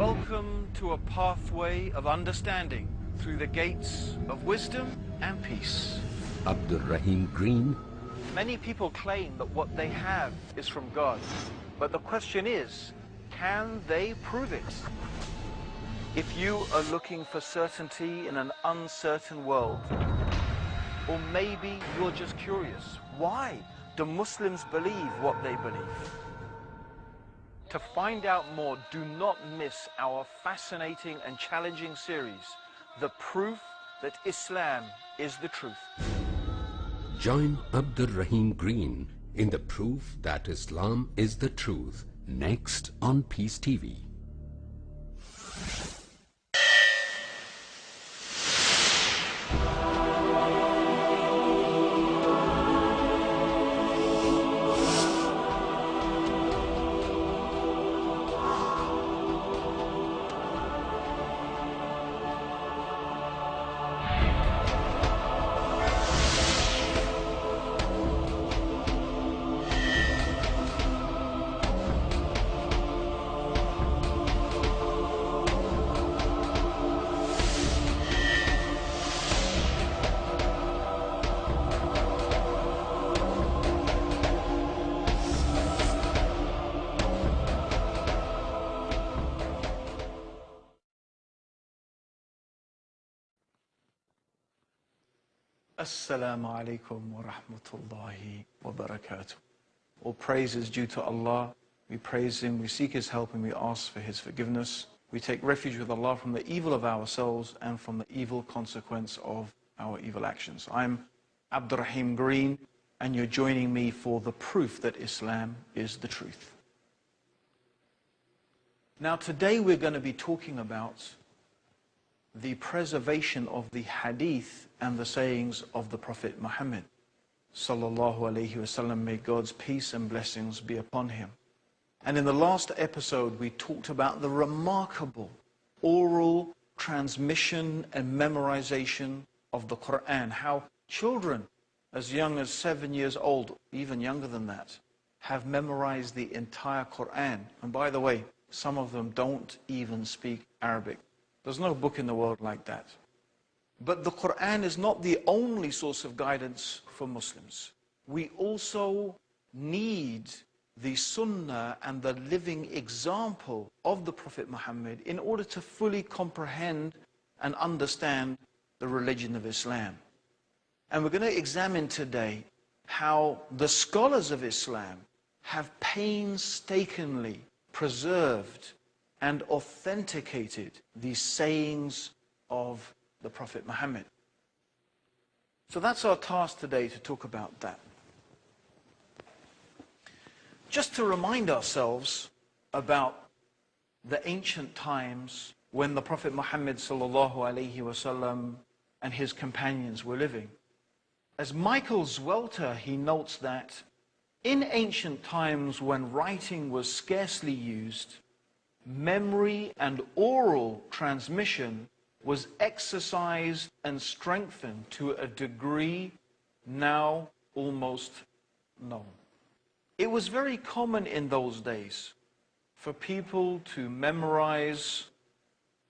Welcome to a pathway of understanding through the gates of wisdom and peace. Abdul Green. Many people claim that what they have is from God, but the question is, can they prove it? If you are looking for certainty in an uncertain world, or maybe you're just curious, why do Muslims believe what they believe? To find out more, do not miss our fascinating and challenging series, The Proof that Islam is the Truth. Join Abdul Green in The Proof that Islam is the Truth, next on Peace TV. Assalamu alaikum wa rahmatullahi wa barakatuh. All praise is due to Allah. We praise Him, we seek His help, and we ask for His forgiveness. We take refuge with Allah from the evil of ourselves and from the evil consequence of our evil actions. I'm Abdul Green, and you're joining me for the proof that Islam is the truth. Now today we're going to be talking about the preservation of the hadith and the sayings of the Prophet Muhammad sallallahu alaihi wasallam. May God's peace and blessings be upon him. And in the last episode we talked about the remarkable oral transmission and memorization of the Quran, how children as young as 7 years old, even younger than that, have memorized the entire Quran. And by the way, some of them don't even speak Arabic. There's no book in the world like that. But the Quran is not the only source of guidance for Muslims. We also need the Sunnah and the living example of the Prophet Muhammad in order to fully comprehend and understand the religion of Islam. And we're going to examine today how the scholars of Islam have painstakingly preserved and authenticated these sayings of the Prophet Muhammad. So that's our task today, to talk about that. Just to remind ourselves about the ancient times when the Prophet Muhammad sallallahu alaihi wasallam and his companions were living. As Michael Zwelter, he notes that in ancient times when writing was scarcely used, memory and oral transmission was exercised and strengthened to a degree now almost known. It was very common in those days for people to memorize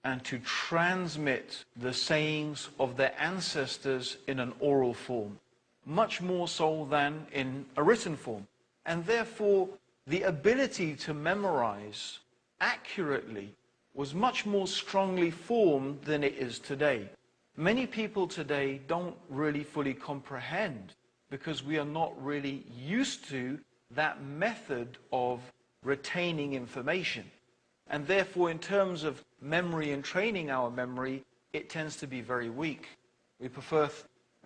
and to transmit the sayings of their ancestors in an oral form, much more so than in a written form. And therefore, the ability to memorize accurately was much more strongly formed than it is today. Many people today don't really fully comprehend because we are not really used to that method of retaining information. And therefore, in terms of memory and training our memory, it tends to be very weak. We prefer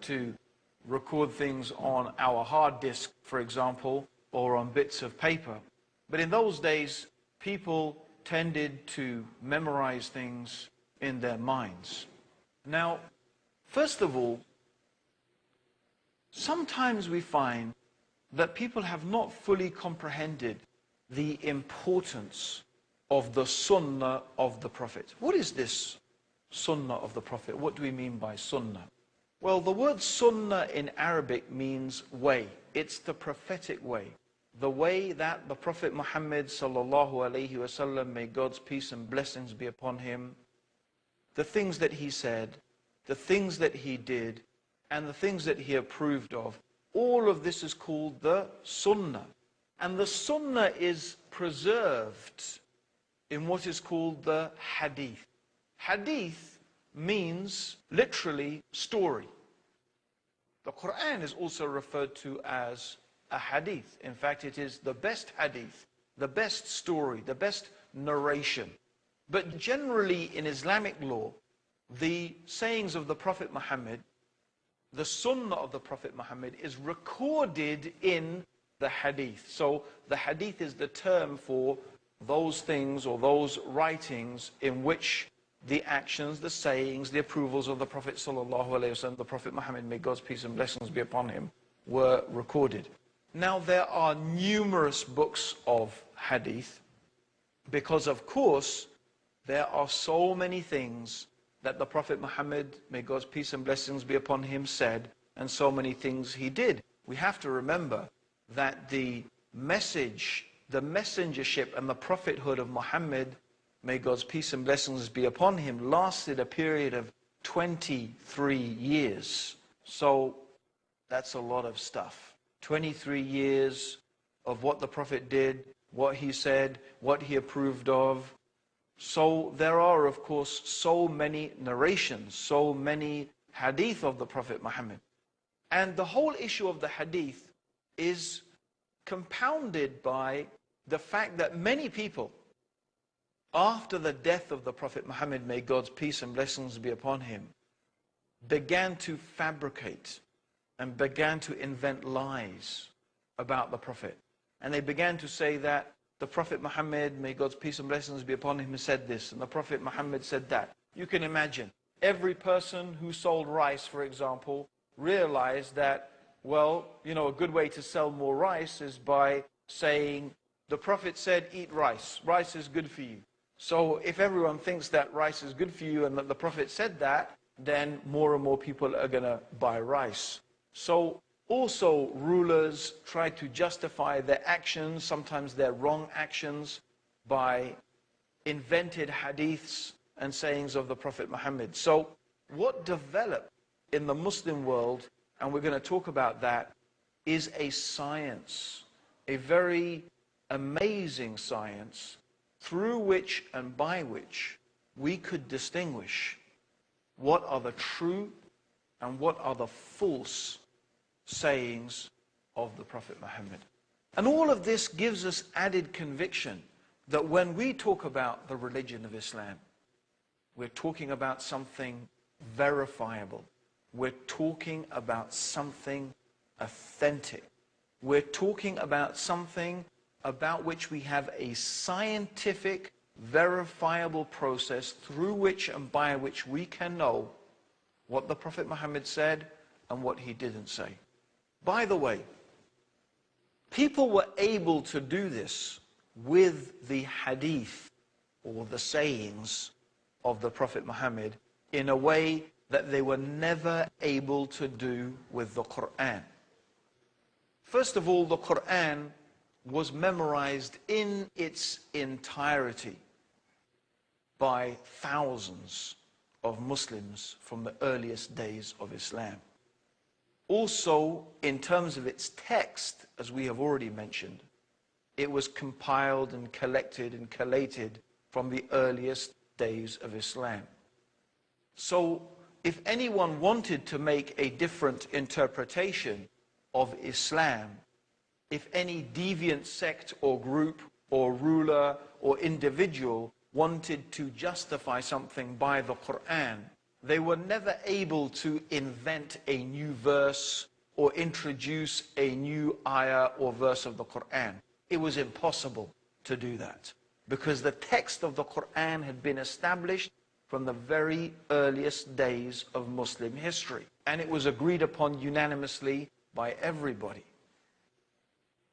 to record things on our hard disk, for example, or on bits of paper. But in those days, people tended to memorize things in their minds. Now, first of all, sometimes we find that people have not fully comprehended the importance of the Sunnah of the Prophet. What is this Sunnah of the Prophet? What do we mean by Sunnah? Well, the word Sunnah in Arabic means way. It's the prophetic way. the way that the Prophet Muhammad sallallahu alaihi wasallam, may God's peace and blessings be upon him, the things that he said, the things that he did, and the things that he approved of, all of this is called the Sunnah. And the Sunnah is preserved in what is called the Hadith. Hadith means literally story. The Quran is also referred to as a hadith. In fact, it is the best hadith, the best story, the best narration. But generally in Islamic law, the sayings of the Prophet Muhammad, the Sunnah of the Prophet Muhammad, is recorded in the hadith. So the hadith is the term for those things or those writings in which the actions, the sayings, the approvals of the Prophet sallallahu alaihi wasallam, the Prophet Muhammad, may God's peace and blessings be upon him, were recorded. Now there are numerous books of hadith because, of course, there are so many things that the Prophet Muhammad, may God's peace and blessings be upon him, said, and so many things he did. We have to remember that the message, the messengership and the prophethood of Muhammad, may God's peace and blessings be upon him, lasted a period of 23 years. So that's a lot of stuff. 23 years of what the Prophet did, what he said, what he approved of. So there are, of course, so many narrations, so many hadith of the Prophet Muhammad. And the whole issue of the hadith is compounded by the fact that many people, after the death of the Prophet Muhammad, may God's peace and blessings be upon him, began to fabricate and began to invent lies about the Prophet. And they began to say that the Prophet Muhammad, may God's peace and blessings be upon him, said this, and the Prophet Muhammad said that. You can imagine, every person who sold rice, for example, realized that, well, a good way to sell more rice is by saying, the Prophet said, eat rice. Rice is good for you. So if everyone thinks that rice is good for you and that the Prophet said that, then more and more people are going to buy rice. So also rulers try to justify their actions, sometimes their wrong actions, by invented hadiths and sayings of the Prophet Muhammad. So what developed in the Muslim world, and we're going to talk about that, is a science, a very amazing science, through which and by which we could distinguish what are the true and what are the false sayings of the Prophet Muhammad. And all of this gives us added conviction that when we talk about the religion of Islam, we're talking about something verifiable. We're talking about something authentic. We're talking about something about which we have a scientific, verifiable process through which and by which we can know what the Prophet Muhammad said and what he didn't say. By the way, people were able to do this with the hadith or the sayings of the Prophet Muhammad in a way that they were never able to do with the Quran. First of all, the Quran was memorized in its entirety by thousands of Muslims from the earliest days of Islam. Also, in terms of its text, as we have already mentioned, it was compiled and collected and collated from the earliest days of Islam. So, if anyone wanted to make a different interpretation of Islam, if any deviant sect or group or ruler or individual wanted to justify something by the Quran, they were never able to invent a new verse or introduce a new ayah or verse of the Quran. It was impossible to do that because the text of the Quran had been established from the very earliest days of Muslim history, and it was agreed upon unanimously by everybody.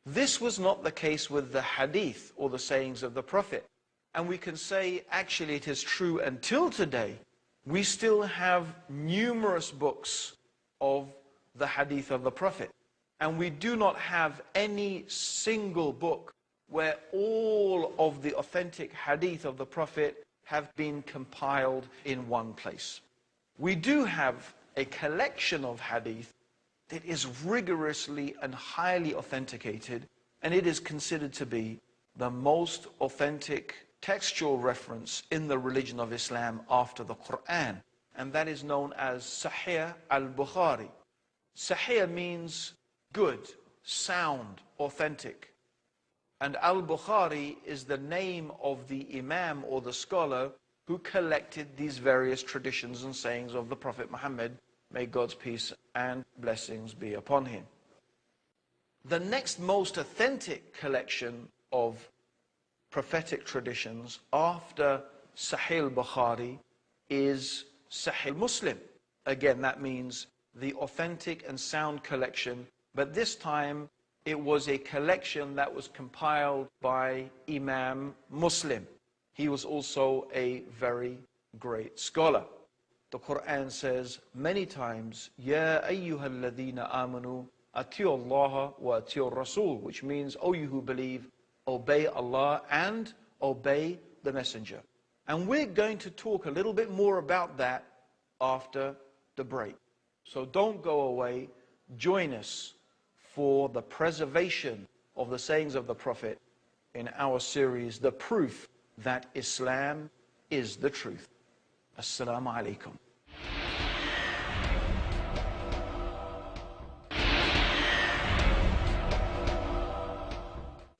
This was not the case with the hadith or the sayings of the Prophet. And we can say, actually, it is true until today, we still have numerous books of the hadith of the Prophet. And we do not have any single book where all of the authentic hadith of the Prophet have been compiled in one place. We do have a collection of hadith that is rigorously and highly authenticated, and it is considered to be the most authentic textual reference in the religion of Islam after the Quran, and that is known as Sahih al-Bukhari. Sahih means good, sound, authentic. And al-Bukhari is the name of the imam or the scholar who collected these various traditions and sayings of the Prophet Muhammad, may God's peace and blessings be upon him. The next most authentic collection of prophetic traditions after Sahih al-Bukhari is Sahih Muslim. Again, that means the authentic and sound collection, but this time it was a collection that was compiled by Imam Muslim. He was also a very great scholar. The Quran says many times, Ya ayyuhal ladhina amanu atiyu Allah wa atiyu Rasul, which means, O you who believe, obey Allah and obey the Messenger. And we're going to talk a little bit more about that after the break. So don't go away. Join us for the preservation of the sayings of the Prophet in our series, The Proof that Islam is the Truth. Assalamu alaikum.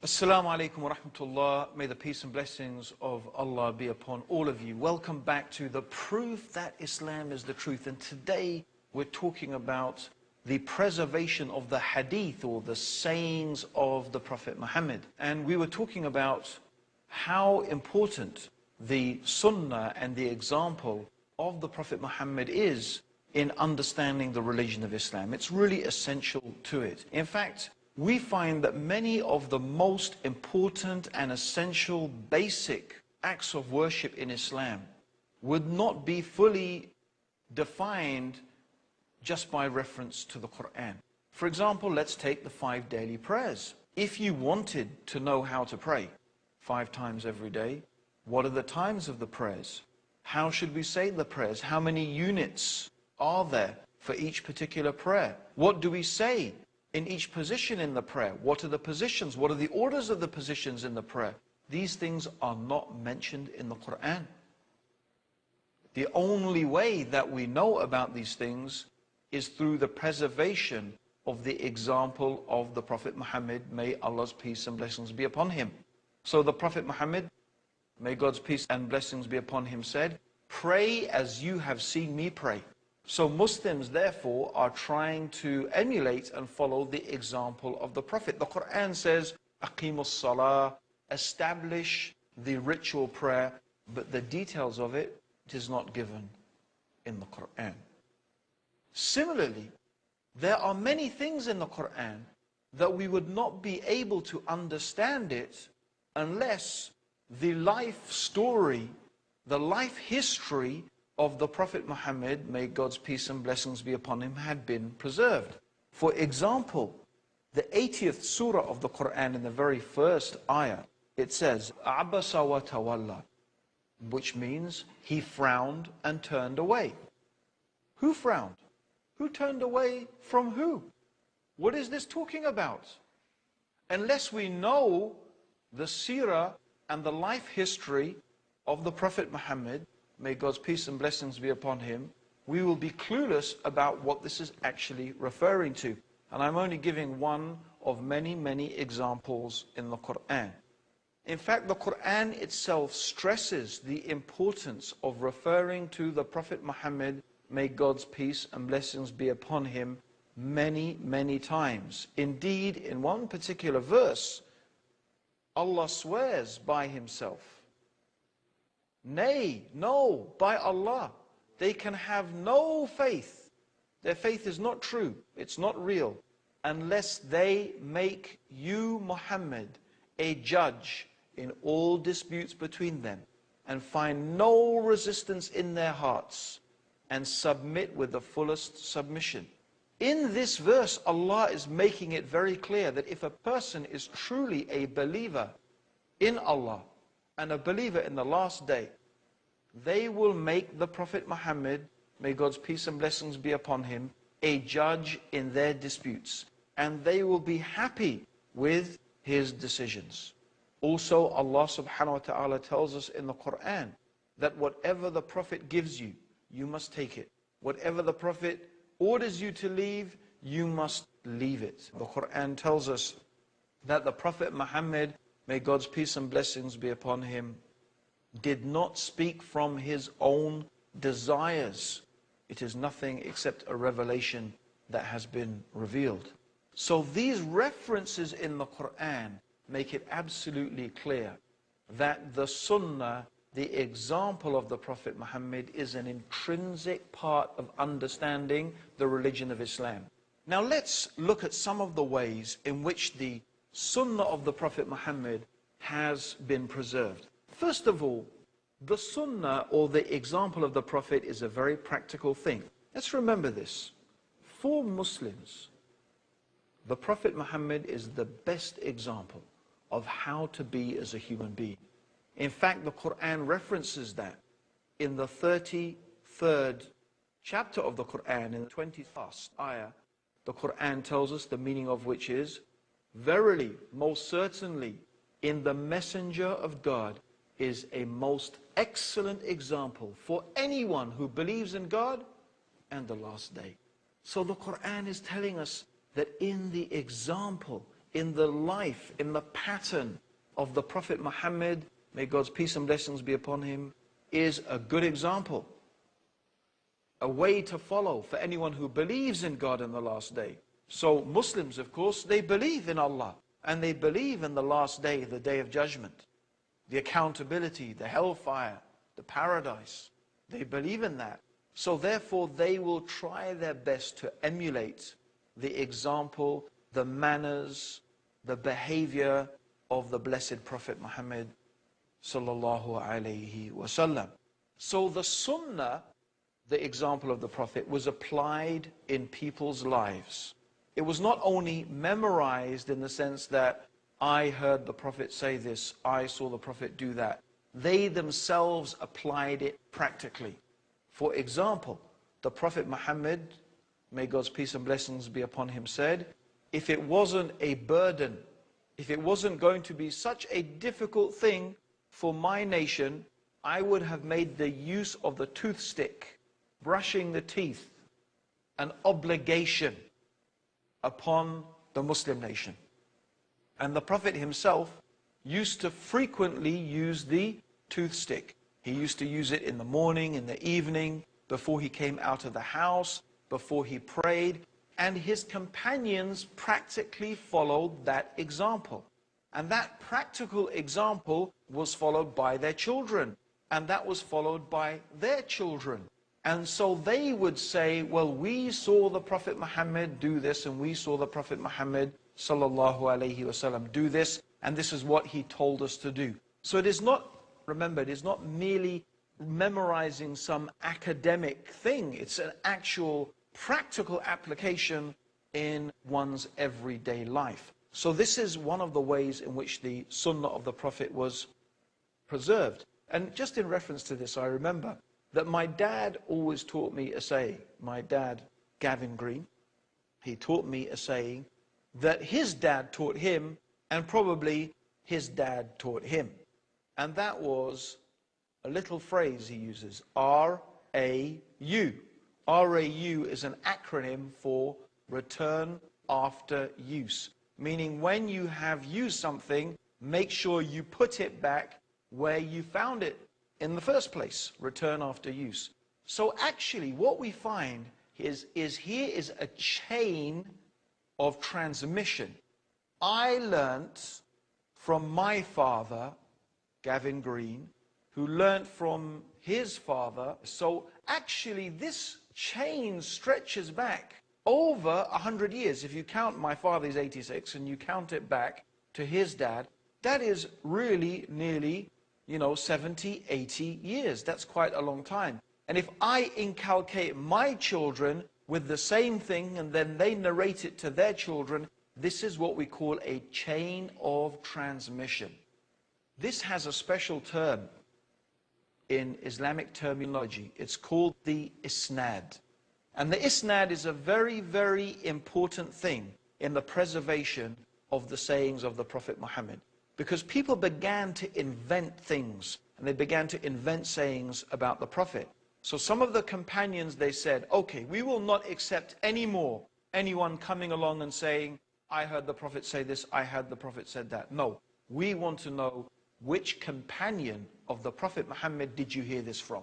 Assalamu alaikum wa rahmatullah. May the peace and blessings of Allah be upon all of you. Welcome back to The Proof that Islam is the Truth. And today we're talking about the preservation of the hadith, or the sayings of the Prophet Muhammad. And we were talking about how important the sunnah and the example of the Prophet Muhammad is in understanding the religion of Islam. It's really essential to it. In fact, we find that many of the most important and essential basic acts of worship in Islam would not be fully defined just by reference to the Quran. For example, let's take the 5 daily prayers. If you wanted to know how to pray 5 times every day, what are the times of the prayers? How should we say the prayers? How many units are there for each particular prayer? What do we say in each position in the prayer? What are the positions? What are the orders of the positions in the prayer? These things are not mentioned in the Quran. The only way that we know about these things is through the preservation of the example of the Prophet Muhammad, may Allah's peace and blessings be upon him. So the Prophet Muhammad, may God's peace and blessings be upon him, said, pray as you have seen me pray. So Muslims therefore are trying to emulate and follow the example of the Prophet. The Quran says, Aqimus Salah, establish the ritual prayer, but the details of it is not given in the Quran. Similarly, there are many things in the Quran that we would not be able to understand it unless the life story, the life history of the Prophet Muhammad, may God's peace and blessings be upon him, had been preserved. For example, the 80th surah of the Quran, in the very first ayah, it says, Abasa wa tawalla, which means he frowned and turned away. Who frowned? Who turned away from who? What is this talking about? Unless we know the seerah and the life history of the Prophet Muhammad, may God's peace and blessings be upon him, we will be clueless about what this is actually referring to. And I'm only giving one of many, many examples in the Quran. In fact, the Quran itself stresses the importance of referring to the Prophet Muhammad, may God's peace and blessings be upon him, many, many times. Indeed, in one particular verse, Allah swears by himself. Nay, no, by Allah, they can have no faith. Their faith is not true, it's not real, unless they make you, Muhammad, a judge in all disputes between them, and find no resistance in their hearts, and submit with the fullest submission. In this verse, Allah is making it very clear that if a person is truly a believer in Allah and a believer in the last day, they will make the Prophet Muhammad, may God's peace and blessings be upon him, a judge in their disputes. And they will be happy with his decisions. Also, Allah subhanahu wa ta'ala tells us in the Quran that whatever the Prophet gives you, you must take it. Whatever the Prophet orders you to leave, you must leave it. The Quran tells us that the Prophet Muhammad, may God's peace and blessings be upon him, did not speak from his own desires. It is nothing except a revelation that has been revealed. So these references in the Quran make it absolutely clear that the Sunnah, the example of the Prophet Muhammad, is an intrinsic part of understanding the religion of Islam. Now let's look at some of the ways in which the Sunnah of the Prophet Muhammad has been preserved. First of all, the Sunnah, or the example of the Prophet, is a very practical thing. Let's remember this. For Muslims, the Prophet Muhammad is the best example of how to be as a human being. In fact, the Quran references that in the 33rd chapter of the Quran, in the 21st ayah. The Quran tells us, the meaning of which is, verily, most certainly, in the messenger of God is a most excellent example for anyone who believes in God and the last day. So the Quran is telling us that in the example, in the life, in the pattern of the Prophet Muhammad, may God's peace and blessings be upon him, is a good example, a way to follow for anyone who believes in God in the last day. So Muslims, of course, they believe in Allah, and they believe in the last day, the day of judgment, the accountability, the hellfire, the paradise. They believe in that. So therefore they will try their best to emulate the example, the manners, the behavior of the blessed Prophet Muhammad sallallahu alayhi wasallam. So the Sunnah, the example of the Prophet, was applied in people's lives. It was not only memorized in the sense that I heard the Prophet say this, I saw the Prophet do that. They themselves applied it practically. For example, the Prophet Muhammad, may God's peace and blessings be upon him, said, if it wasn't a burden, if it wasn't going to be such a difficult thing for my nation, I would have made the use of the toothstick, brushing the teeth, an obligation upon the Muslim nation. And the Prophet himself used to frequently use the toothstick. He used to use it in the morning, in the evening, before he came out of the house, before he prayed. And his companions practically followed that example. And that practical example was followed by their children. And that was followed by their children. And so they would say, well, we saw the Prophet Muhammad do this, and we saw the Prophet Muhammad sallallahu alayhi wasallam do this, and this is what he told us to do. So it is not, remember, it is not merely memorizing some academic thing. It's an actual practical application in one's everyday life. So this is one of the ways in which the Sunnah of the Prophet was preserved. And just in reference to this, I remember that my dad always taught me a saying. My dad, Gavin Green, he taught me a saying that his dad taught him, and probably his dad taught him. And that was a little phrase he uses, R-A-U. R-A-U is an acronym for return after use. Meaning when you have used something, make sure you put it back where you found it in the first place. Return after use. So actually what we find is here is a chain of transmission. I learnt from my father, Gavin Green, who learnt from his father. So actually this chain stretches back over 100 years. If you count, my father is 86, and you count it back to his dad, that is really nearly, 70, 80 years. That's quite a long time. And if I inculcate my children with the same thing, and then they narrate it to their children. This is what we call a chain of transmission. This has a special term in Islamic terminology. It's called the isnad. And the isnad is a very, very important thing in the preservation of the sayings of the Prophet Muhammad. Because people began to invent things, and they began to invent sayings about the Prophet. So some of the companions, they said, okay, we will not accept anymore anyone coming along and saying, I heard the Prophet say this, I heard the Prophet said that. No, we want to know which companion of the Prophet Muhammad did you hear this from?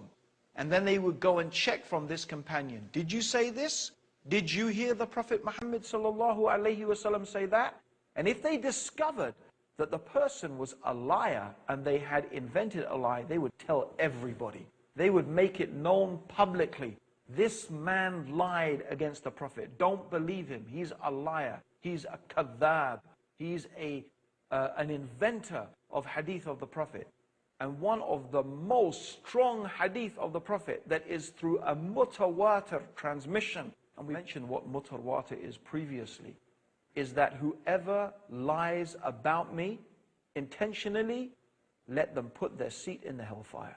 And then they would go and check from this companion. Did you say this? Did you hear the Prophet Muhammad sallallahu alaihi wasallam say that? And if they discovered that the person was a liar and they had invented a lie, they would tell everybody. They would make it known publicly. This man lied against the Prophet. Don't believe him. He's a liar. He's a kadhab. He's an inventor of hadith of the Prophet. And one of the most strong hadith of the Prophet that is through a mutawatir transmission, and we mentioned what mutawatir is previously, is that whoever lies about me intentionally, let them put their seat in the hellfire.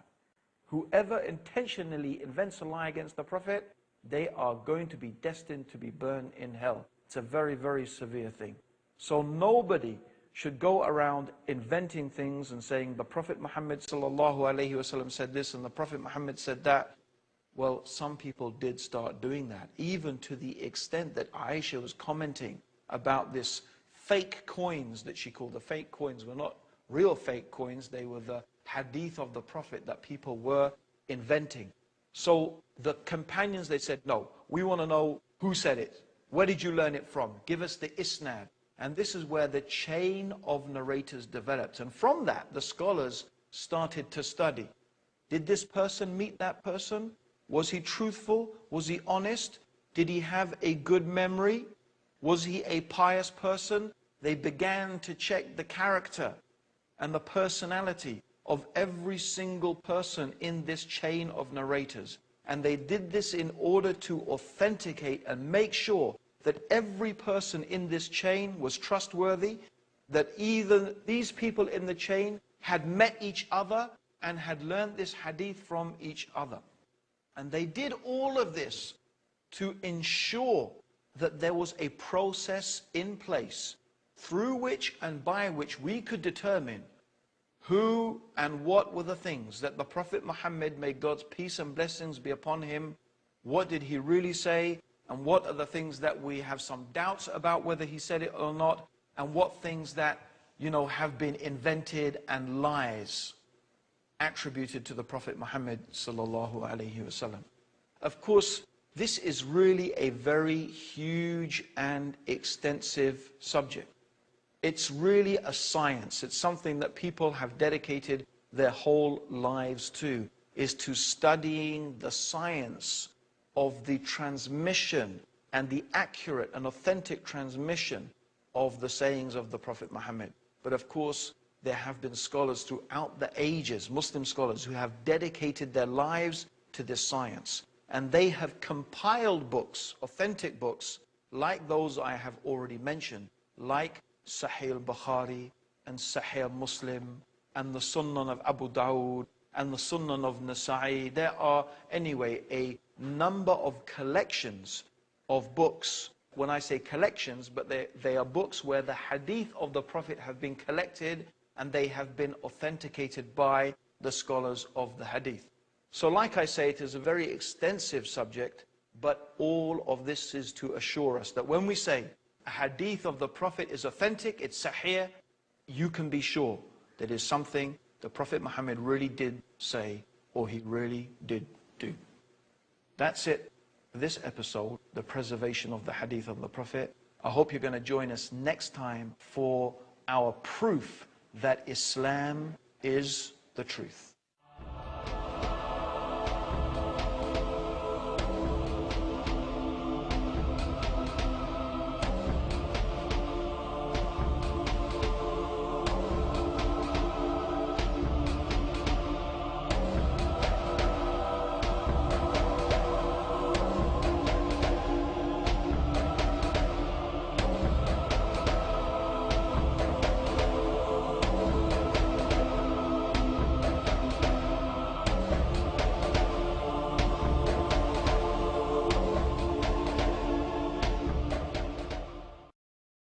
Whoever intentionally invents a lie against the Prophet, they are going to be destined to be burned in hell. It's a very, very severe thing. So nobody should go around inventing things and saying the Prophet Muhammad sallallahu alaihi wasallam said this and the Prophet Muhammad said that. Well, some people did start doing that, even to the extent that Aisha was commenting about this fake coins that she called. The fake coins were not real fake coins, they were the hadith of the Prophet that people were inventing. So the companions, they said, no, we want to know who said it. Where did you learn it from? Give us the isnad. And this is where the chain of narrators developed. And from that, the scholars started to study. Did this person meet that person? Was he truthful? Was he honest? Did he have a good memory? Was he a pious person? They began to check the character and the personality of every single person in this chain of narrators. And they did this in order to authenticate and make sure that every person in this chain was trustworthy, that either these people in the chain had met each other and had learned this hadith from each other. And they did all of this to ensure that there was a process in place through which and by which we could determine who and what were the things that the Prophet Muhammad, may God's peace and blessings be upon him, what did he really say, and what are the things that we have some doubts about whether he said it or not, and what things that, have been invented and lies attributed to the Prophet Muhammad sallallahu alaihi wasallam. Of course, this is really a very huge and extensive subject. It's really a science. It's something that people have dedicated their whole lives to, is to studying the science of the transmission and the accurate and authentic transmission of the sayings of the Prophet Muhammad. But of course, there have been scholars throughout the ages, Muslim scholars, who have dedicated their lives to this science. And they have compiled books, authentic books, like those I have already mentioned, like Sahih al-Bukhari and Sahih Muslim and the Sunan of Abu Dawood and the Sunan of Nasa'i. There are, anyway, a number of collections of books. When I say collections, but they are books where the hadith of the Prophet have been collected and they have been authenticated by the scholars of the hadith. So like I say, it is a very extensive subject, but all of this is to assure us that when we say a hadith of the Prophet is authentic, it's sahih, you can be sure that it is something the Prophet Muhammad really did say or he really did do. That's it for this episode, the preservation of the hadith of the Prophet. I hope you're going to join us next time for our proof that Islam is the truth.